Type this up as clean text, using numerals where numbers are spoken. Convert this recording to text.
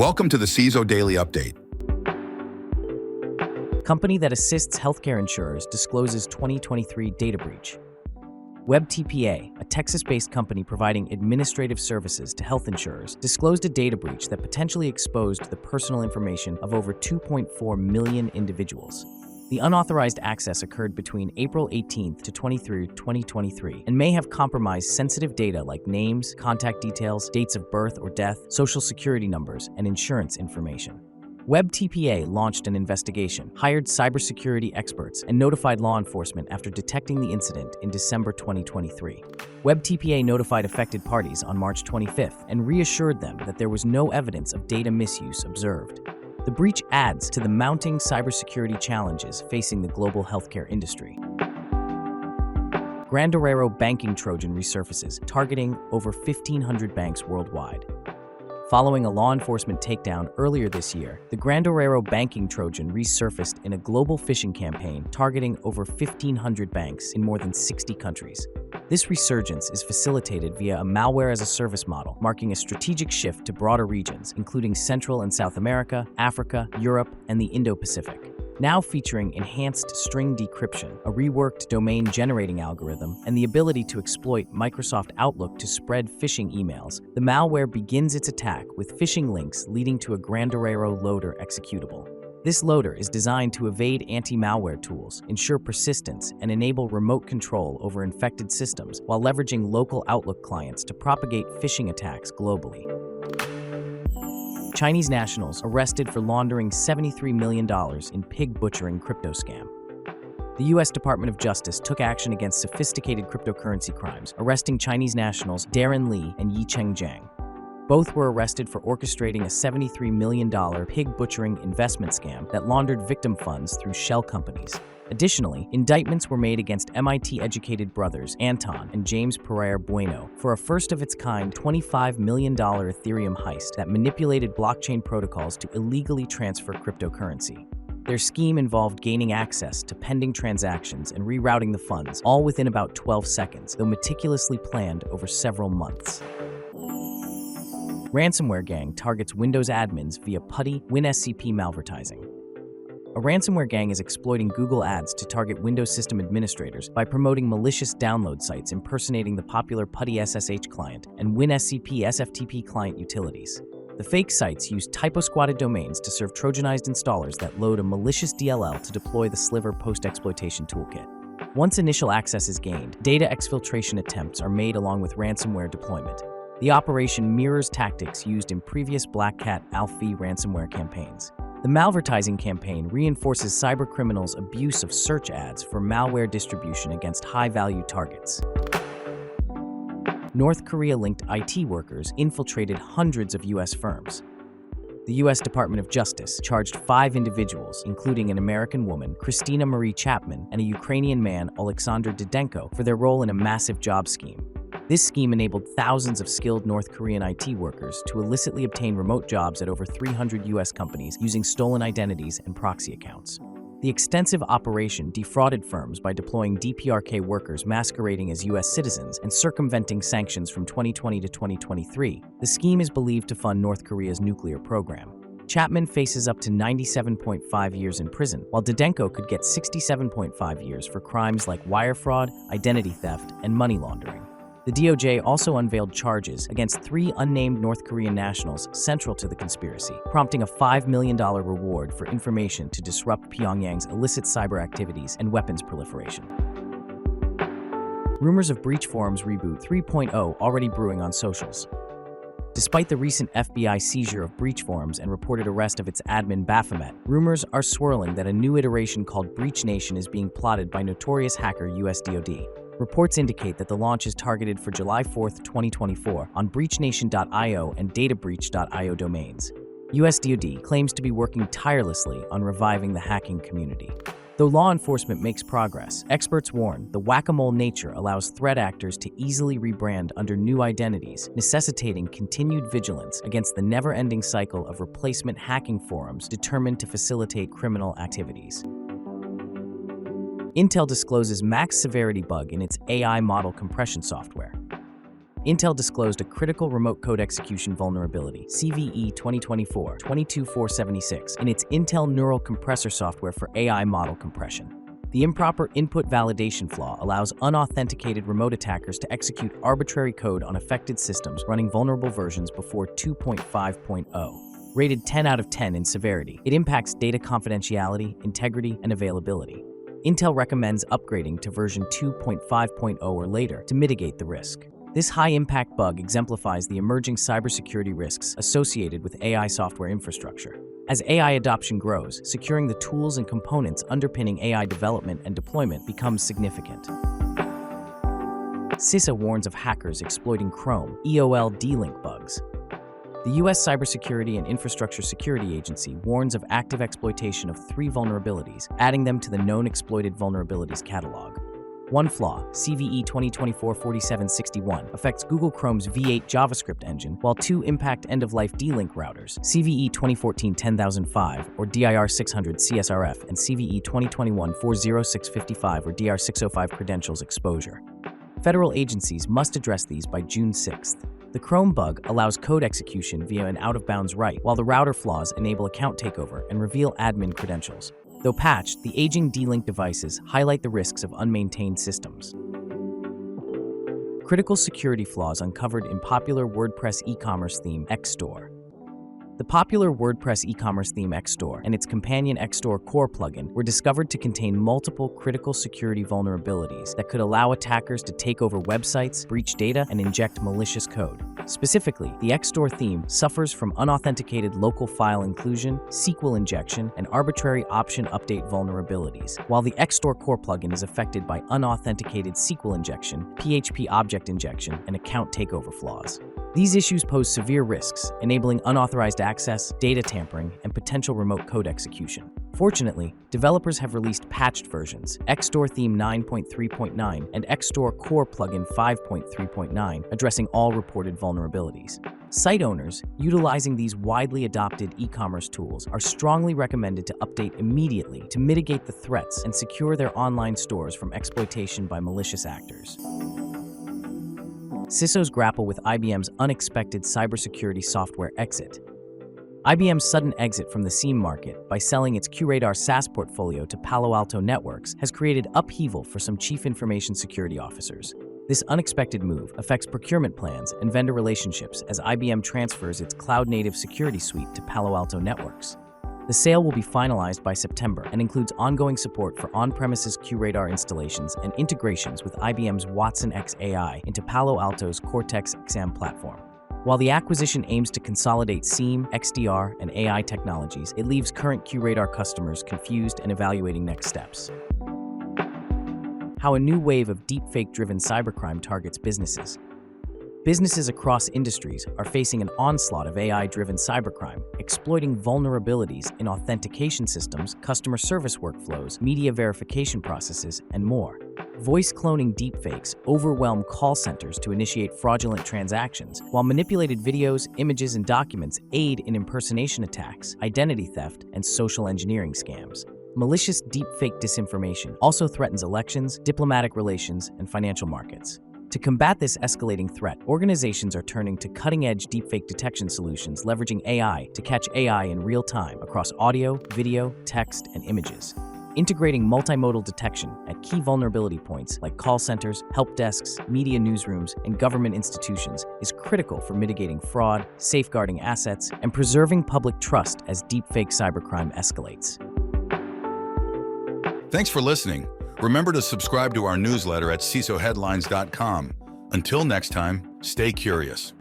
Welcome to the CISO Daily Update. Company that assists healthcare insurers discloses 2023 data breach. WebTPA, a Texas-based company providing administrative services to health insurers, disclosed a data breach that potentially exposed the personal information of over 2.4 million individuals. The unauthorized access occurred between April 18th to 23, 2023, and may have compromised sensitive data like names, contact details, dates of birth or death, social security numbers, and insurance information. WebTPA launched an investigation, hired cybersecurity experts, and notified law enforcement after detecting the incident in December 2023. WebTPA notified affected parties on March 25th and reassured them that there was no evidence of data misuse observed. The breach adds to the mounting cybersecurity challenges facing the global healthcare industry. Grandoreiro banking Trojan resurfaces, targeting over 1,500 banks worldwide. Following a law enforcement takedown earlier this year, the Grandoreiro banking Trojan resurfaced in a global phishing campaign targeting over 1,500 banks in more than 60 countries. This resurgence is facilitated via a malware-as-a-service model, marking a strategic shift to broader regions, including Central and South America, Africa, Europe, and the Indo-Pacific. Now featuring enhanced string decryption, a reworked domain-generating algorithm, and the ability to exploit Microsoft Outlook to spread phishing emails, the malware begins its attack with phishing links leading to a Grandoreiro loader executable. This loader is designed to evade anti-malware tools, ensure persistence, and enable remote control over infected systems while leveraging local Outlook clients to propagate phishing attacks globally. Chinese nationals arrested for laundering $73 million in pig butchering crypto scam. The U.S. Department of Justice took action against sophisticated cryptocurrency crimes, arresting Chinese nationals Darren Li and Yicheng Zhang. Both were arrested for orchestrating a $73 million pig butchering investment scam that laundered victim funds through shell companies. Additionally, indictments were made against MIT-educated brothers Anton and James Pereira Bueno for a first-of-its-kind $25 million Ethereum heist that manipulated blockchain protocols to illegally transfer cryptocurrency. Their scheme involved gaining access to pending transactions and rerouting the funds, all within about 12 seconds, though meticulously planned over several months. Ransomware gang targets Windows admins via PuTTy WinSCP malvertising. A ransomware gang is exploiting Google Ads to target Windows system administrators by promoting malicious download sites impersonating the popular PuTTy SSH client and WinSCP SFTP client utilities. The fake sites use typo-squatted domains to serve Trojanized installers that load a malicious DLL to deploy the Sliver post-exploitation toolkit. Once initial access is gained, data exfiltration attempts are made along with ransomware deployment. The operation mirrors tactics used in previous Black Hat Alfie ransomware campaigns. The Malvertising campaign reinforces cybercriminals' abuse of search ads for malware distribution against high-value targets. North Korea-linked IT workers infiltrated hundreds of U.S. firms. The U.S. Department of Justice charged 5 individuals, including an American woman, Christina Marie Chapman, and a Ukrainian man, Oleksandr Didenko, for their role in a massive job scheme. This scheme enabled thousands of skilled North Korean IT workers to illicitly obtain remote jobs at over 300 U.S. companies using stolen identities and proxy accounts. The extensive operation defrauded firms by deploying DPRK workers masquerading as U.S. citizens and circumventing sanctions from 2020 to 2023. The scheme is believed to fund North Korea's nuclear program. Chapman faces up to 97.5 years in prison, while Didenko could get 67.5 years for crimes like wire fraud, identity theft, and money laundering. The DOJ also unveiled charges against 3 unnamed North Korean nationals central to the conspiracy, prompting a $5 million reward for information to disrupt Pyongyang's illicit cyber activities and weapons proliferation. Rumors of BreachForums Reboot 3.0 already brewing on socials. Despite the recent FBI seizure of BreachForums and reported arrest of its admin Baphomet, rumors are swirling that a new iteration called Breach Nation is being plotted by notorious hacker US DoD. Reports indicate that the launch is targeted for July 4, 2024 on breachnation.io and databreach.io domains. US DoD claims to be working tirelessly on reviving the hacking community. Though law enforcement makes progress, experts warn the whack-a-mole nature allows threat actors to easily rebrand under new identities, necessitating continued vigilance against the never-ending cycle of replacement hacking forums determined to facilitate criminal activities. Intel discloses max severity bug in its AI model compression software. Intel disclosed a critical remote code execution vulnerability, CVE 2024-22476, in its Intel Neural Compressor software for AI model compression. The improper input validation flaw allows unauthenticated remote attackers to execute arbitrary code on affected systems running vulnerable versions before 2.5.0. Rated 10 out of 10 in severity, it impacts data confidentiality, integrity, and availability. Intel recommends upgrading to version 2.5.0 or later to mitigate the risk. This high-impact bug exemplifies the emerging cybersecurity risks associated with AI software infrastructure. As AI adoption grows, securing the tools and components underpinning AI development and deployment becomes significant. CISA warns of hackers exploiting Chrome EOL D-Link bugs. The U.S. Cybersecurity and Infrastructure Security Agency warns of active exploitation of 3 vulnerabilities, adding them to the known exploited vulnerabilities catalog. One flaw, CVE 2024-4761, affects Google Chrome's V8 JavaScript engine, while 2 impact end-of-life D-Link routers, CVE 2014-10005 or DIR600 CSRF and CVE 2021-40655 or DR605 credentials exposure. Federal agencies must address these by June 6th. The Chrome bug allows code execution via an out-of-bounds write, while the router flaws enable account takeover and reveal admin credentials. Though patched, the aging D-Link devices highlight the risks of unmaintained systems. Critical security flaws uncovered in popular WordPress e-commerce theme XStore. The popular WordPress e-commerce theme XStore and its companion XStore core plugin were discovered to contain multiple critical security vulnerabilities that could allow attackers to take over websites, breach data, and inject malicious code. Specifically, the XStore theme suffers from unauthenticated local file inclusion, SQL injection, and arbitrary option update vulnerabilities, while the XStore core plugin is affected by unauthenticated SQL injection, PHP object injection, and account takeover flaws. These issues pose severe risks, enabling unauthorized access, data tampering, and potential remote code execution. Fortunately, developers have released patched versions, XStore Theme 9.3.9 and XStore Core Plugin 5.3.9, addressing all reported vulnerabilities. Site owners, utilizing these widely adopted e-commerce tools, are strongly recommended to update immediately to mitigate the threats and secure their online stores from exploitation by malicious actors. CISOs grapple with IBM's unexpected cybersecurity software exit. IBM's sudden exit from the SIEM market by selling its QRadar SaaS portfolio to Palo Alto Networks has created upheaval for some chief information security officers. This unexpected move affects procurement plans and vendor relationships as IBM transfers its cloud-native security suite to Palo Alto Networks. The sale will be finalized by September and includes ongoing support for on-premises QRadar installations and integrations with IBM's Watson X AI into Palo Alto's Cortex-XM platform. While the acquisition aims to consolidate SIEM, XDR, and AI technologies, it leaves current QRadar customers confused and evaluating next steps. How a new wave of deepfake-driven cybercrime targets businesses. Businesses across industries are facing an onslaught of AI-driven cybercrime, exploiting vulnerabilities in authentication systems, customer service workflows, media verification processes, and more. Voice cloning deepfakes overwhelm call centers to initiate fraudulent transactions, while manipulated videos, images, and documents aid in impersonation attacks, identity theft, and social engineering scams. Malicious deepfake disinformation also threatens elections, diplomatic relations, and financial markets. To combat this escalating threat, organizations are turning to cutting-edge deepfake detection solutions leveraging AI to catch AI in real time across audio, video, text, and images. Integrating multimodal detection at key vulnerability points like call centers, help desks, media newsrooms, and government institutions is critical for mitigating fraud, safeguarding assets, and preserving public trust as deepfake cybercrime escalates. Thanks for listening. Remember to subscribe to our newsletter at CISOHeadlines.com. Until next time, stay curious.